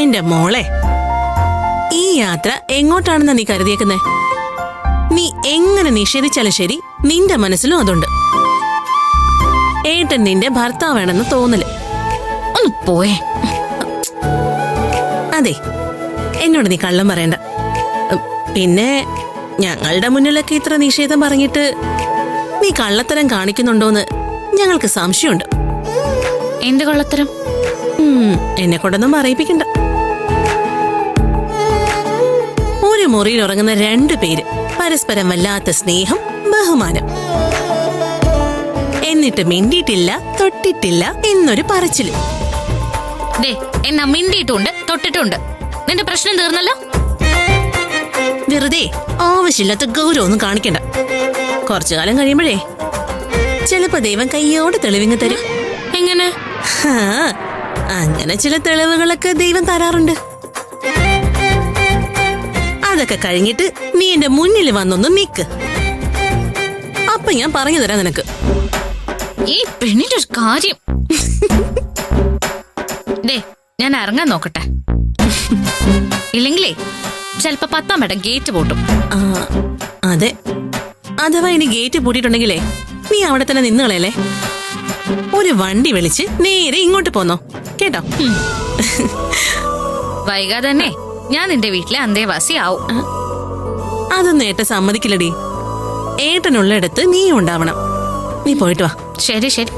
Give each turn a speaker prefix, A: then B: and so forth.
A: എന്റെ മോളെ, ഈ യാത്ര എങ്ങോട്ടാണെന്നാ നീ കരുതിയേക്കുന്നേ? നീ എങ്ങനെ നിഷേധിച്ചാലും ശരി, നിന്റെ മനസ്സിലും അതുണ്ട്. ഏട്ടൻ നിന്റെ ഭർത്താവാണെന്ന് തോന്നല്.
B: ഒന്ന് പോയേ.
A: അതെ, എന്നോട് നീ കള്ളം പറയണ്ട. പിന്നെ ഞങ്ങളുടെ മുന്നിലൊക്കെ ഇത്ര നിഷേധം പറഞ്ഞിട്ട് നീ കള്ളത്തരം കാണിക്കുന്നുണ്ടോന്ന് ഞങ്ങൾക്ക് സംശയമുണ്ട്.
B: എന്ത് കള്ളത്തരം?
A: എന്നെ കൊണ്ടൊന്നും അറിയിപ്പിക്കണ്ട. ഒരു മുറിയിൽ ഉറങ്ങുന്ന 2 പേര്, പരസ്പരം വല്ലാത്ത സ്നേഹം, ബഹുമാനം. എന്നിട്ട് മിണ്ടിയിട്ടില്ല, തൊട്ടിട്ടില്ല എന്നൊരു പറച്ചില്.
B: എന്നാ മിണ്ടിയിട്ടുണ്ട്, തൊട്ടിട്ടുണ്ട്. നിന്റെ പ്രശ്നം തീർന്നല്ലോ.
A: വെറുതെ ആവശ്യമില്ലാത്ത ഗൗരവൊന്നും കാണിക്കണ്ട. കുറച്ചു കാലം കഴിയുമ്പോഴേ ചിലപ്പോ ദൈവം കയ്യോട് തെളിവിങ് തരും.
B: എങ്ങനെ?
A: അങ്ങനെ ചില തെളിവുകളൊക്കെ ദൈവം തരാറുണ്ട്. അതൊക്കെ കഴിഞ്ഞിട്ട് നീ എന്റെ മുന്നിൽ വന്നൊന്ന് നിക്ക്. അപ്പൊ ഞാൻ പറഞ്ഞു തരാം നിനക്ക്.
B: ഈ പെണ്ണിന്റെ ഒരു കാര്യം. ഞാൻ ഇറങ്ങാൻ നോക്കട്ടെ. ഇല്ലെങ്കിലേ ചിലപ്പോ 10-ാം വട്ടം ഗേറ്റ് പൂട്ടും.
A: അതെ, അഥവാ ഇനി ഗേറ്റ് പൂട്ടിയിട്ടുണ്ടെങ്കിലേ നീ അവിടെ തന്നെ നിന്ന് കളയല്ലേ. ഒരു വണ്ടി വിളിച്ച് നേരെ ഇങ്ങോട്ട് പോന്നോ, കേട്ടോ?
B: വൈകാതെ തന്നെ ഞാൻ നിന്റെ വീട്ടിലെ അന്തേവാസി ആവും.
A: അതൊന്നും ഏട്ടൻ സമ്മതിക്കില്ലടി. ഏട്ടനുള്ളിടത്ത് നീ ഉണ്ടാവണം. നീ പോയിട്ട് വാ.
B: ശരി ശരി.